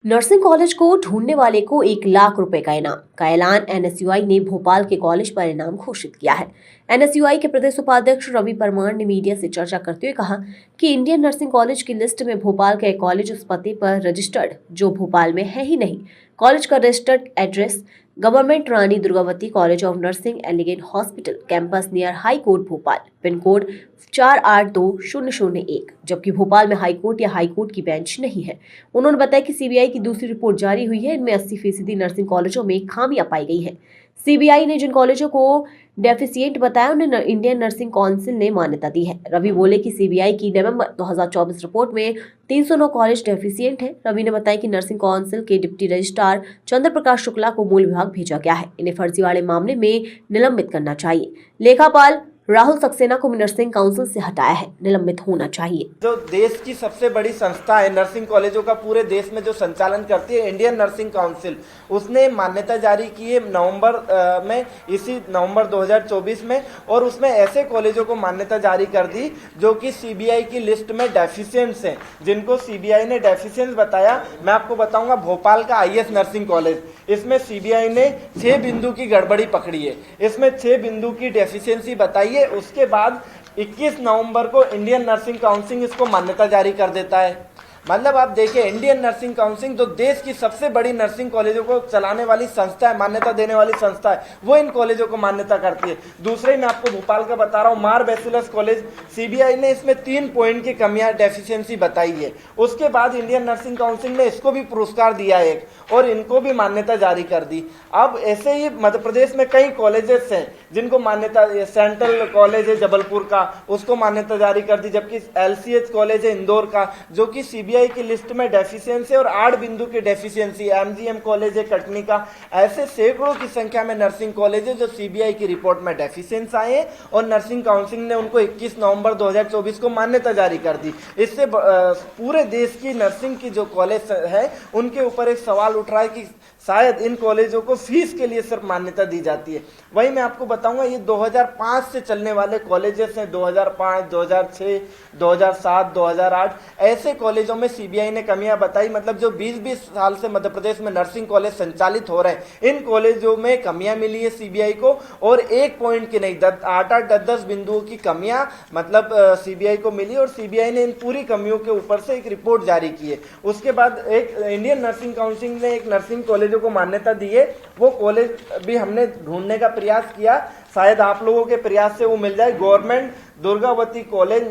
Nursing college को ढूंढने वाले को 1 लाख रुपए का इनाम का ऐलान एनएसयूआई ने भोपाल के कॉलेज पर इनाम घोषित किया है। एनएसयूआई के प्रदेश उपाध्यक्ष रवि परमार ने मीडिया से चर्चा करते हुए कहा कि इंडियन नर्सिंग कॉलेज की लिस्ट में भोपाल का एक कॉलेज उस पते पर रजिस्टर्ड जो भोपाल में है ही नहीं। कॉलेज का registered address government Rani Durgavati college of nursing elegant hospital campus near high court Bhopal, pin code 482001, जबकि भोपाल में हाई कोर्ट या हाई कोर्ट की बेंच नहीं है। उन्होंने बताया कि सीबीआई की दूसरी रिपोर्ट जारी हुई है। इनमें 80% नर्सिंग कॉलेजों में खामियां पाई गई हैं। सीबीआई ने जिन कॉलेजों को डेफिशिएंट बताया उन्हें इंडियन नर्सिंग काउंसिल ने मान्यता दी है। रवि बोले कि सीबीआई की नवंबर 2024 रिपोर्ट में 309 कॉलेज डेफिशिएंट हैं। रवि ने बताया कि नर्सिंग काउंसिल के डिप्टी रजिस्ट्रार चंद्र प्रकाश शुक्ला को मूल विभाग भेजा गया है। इन्हें फर्जीवाड़े मामले में निलंबित करना चाहिए। लेखापाल राहुल सक्सेना को नर्सिंग काउंसिल से हटाया है, निलंबित होना चाहिए। जो देश की सबसे बड़ी संस्था है नर्सिंग कॉलेजों का, पूरे देश में जो संचालन करती है इंडियन नर्सिंग काउंसिल, उसने मान्यता जारी की है इसी नवंबर 2024 में, और उसमें ऐसे कॉलेजों को मान्यता जारी कर दी जो कि सीबीआई की लिस्ट में डेफिशिएंट्स हैं, जिनको सीबीआई ने डेफिशिएंट्स बताया। मैं आपको बताऊंगा, भोपाल का आईएस नर्सिंग कॉलेज, इसमें सीबीआई ने 6 बिंदु की गड़बड़ी पकड़ी है। इसमें 6 बिंदु की डेफिशिएंसी बताई है। उसके बाद 21 नवंबर को इंडियन नर्सिंग काउंसिल इसको मान्यता जारी कर देता है। मतलब आप देखिए, इंडियन नर्सिंग काउंसिल जो देश की सबसे बड़ी नर्सिंग कॉलेजों को चलाने वाली संस्था है, मान्यता देने वाली संस्था है, वो इन कॉलेजों को मान्यता करती है। दूसरे मैं आपको भोपाल का बता रहा हूँ, मार बैसिलस कॉलेज, सीबीआई ने इसमें 3 पॉइंट की कमियां डेफिशिएंसी बताई है। उसके बाद इंडियन नर्सिंग काउंसिल ने इसको भी पुरस्कार दिया एक, और इनको भी मान्यता जारी कर दी। अब ऐसे ही मध्य प्रदेश में कई कॉलेजेस हैं जिनको मान्यता, सेंट्रल कॉलेज है जबलपुर का, उसको मान्यता जारी कर दी, जबकि एलसीएच कॉलेज है इंदौर का जो कि सीबीआई की लिस्ट में डेफिशिएंसी और 8 बिंदु की डेफिशिएंसी, एमजीएम कॉलेज है कटनी का। ऐसे सैकड़ों की संख्या में नर्सिंग कॉलेज है जो सीबीआई की रिपोर्ट में डेफिशिएंस आए हैं, और नर्सिंग काउंसिल ने उनको 21 नवंबर 2024 को मान्यता जारी कर दी। इससे पूरे देश की नर्सिंग की जो कॉलेज है उनके ऊपर एक सवाल उठ रहा है कि शायद इन कॉलेजों को फीस के लिए सिर्फ मान्यता दी जाती है। वही मैं आपको बताऊंगा, ये 2005 से चलने वाले कॉलेजेस हैं, 2005, 2006, 2007, 2008, ऐसे कॉलेजों में सीबीआई ने कमियां बताई। मतलब जो 20-20 साल से मध्य प्रदेश में नर्सिंग कॉलेज संचालित हो रहे हैं, इन कॉलेजों में कमियां मिली है सीबीआई को, और 1 पॉइंट की नहीं, 8-8, 10-10 बिंदुओं की कमियां मतलब सीबीआई को मिली, और सीबीआई ने इन पूरी कमियों के ऊपर से एक रिपोर्ट जारी की है। उसके बाद एक इंडियन नर्सिंग काउंसिल ने एक नर्सिंग कॉलेजों को मान्यता दी है। वो कॉलेज भी हमने ढूंढने का प्रयास किया, शायद आप लोगों के प्रयास से वो मिल जाए। Government Durgawati college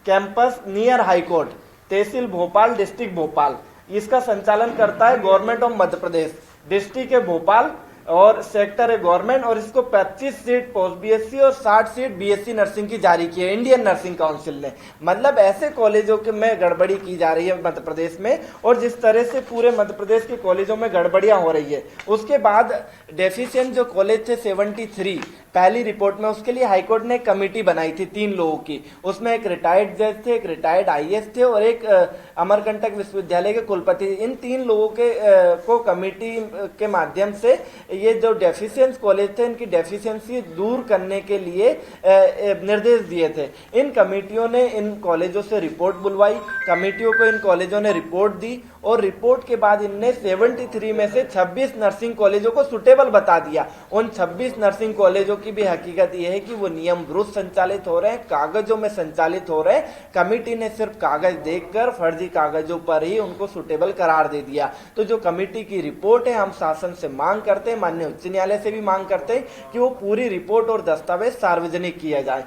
campus near high court, tehsil Bhopal, district Bhopal, इसका संचालन करता है government of Madhya Pradesh. District है भोपाल और सेक्टर है गवर्नमेंट, और इसको 25 सीट पोस्ट बीएससी और 60 सीट बीएससी नर्सिंग की जारी की है इंडियन नर्सिंग काउंसिल ने। मतलब ऐसे कॉलेजों के में गड़बड़ी की जा रही है मध्य प्रदेश में, और जिस तरह से पूरे मध्य प्रदेश के कॉलेजों में गड़बड़ियां हो रही है। उसके बाद डेफिशिएंट जो कॉलेज थे 73 पहली रिपोर्ट में, उसके लिए हाईकोर्ट ने एक कमेटी बनाई थी 3 लोगों की। उसमें एक रिटायर्ड जज थे, एक रिटायर्ड आईएएस थे, और एक अमरकंटक विश्वविद्यालय के कुलपति। इन 3 लोगों को कमेटी के माध्यम से ये जो डेफिशिएंट कॉलेज थे इनकी डेफिशिएंसी दूर करने के लिए निर्देश दिए थे। इन कमेटियों ने इन कॉलेजों से रिपोर्ट बुलवाई, कमेटियों को इन कॉलेजों ने रिपोर्ट दी, और रिपोर्ट के बाद इनने 73 में से 26 नर्सिंग कॉलेजों को सुटेबल बता दिया। उन 26 नर्सिंग कॉलेजों की भी हकीकत यह है कि वो नियम विरुद्ध संचालित हो रहे हैं, कागजों में संचालित हो रहे हैं। कमेटी ने सिर्फ कागज देखकर फर्जी कागजों पर ही उनको सुटेबल करार दे दिया। तो जो कमेटी की रिपोर्ट है, हम शासन से मांग करते हैं, माननीय उच्च न्यायालय से भी मांग करते हैं कि वो पूरी रिपोर्ट और दस्तावेज सार्वजनिक किया जाए।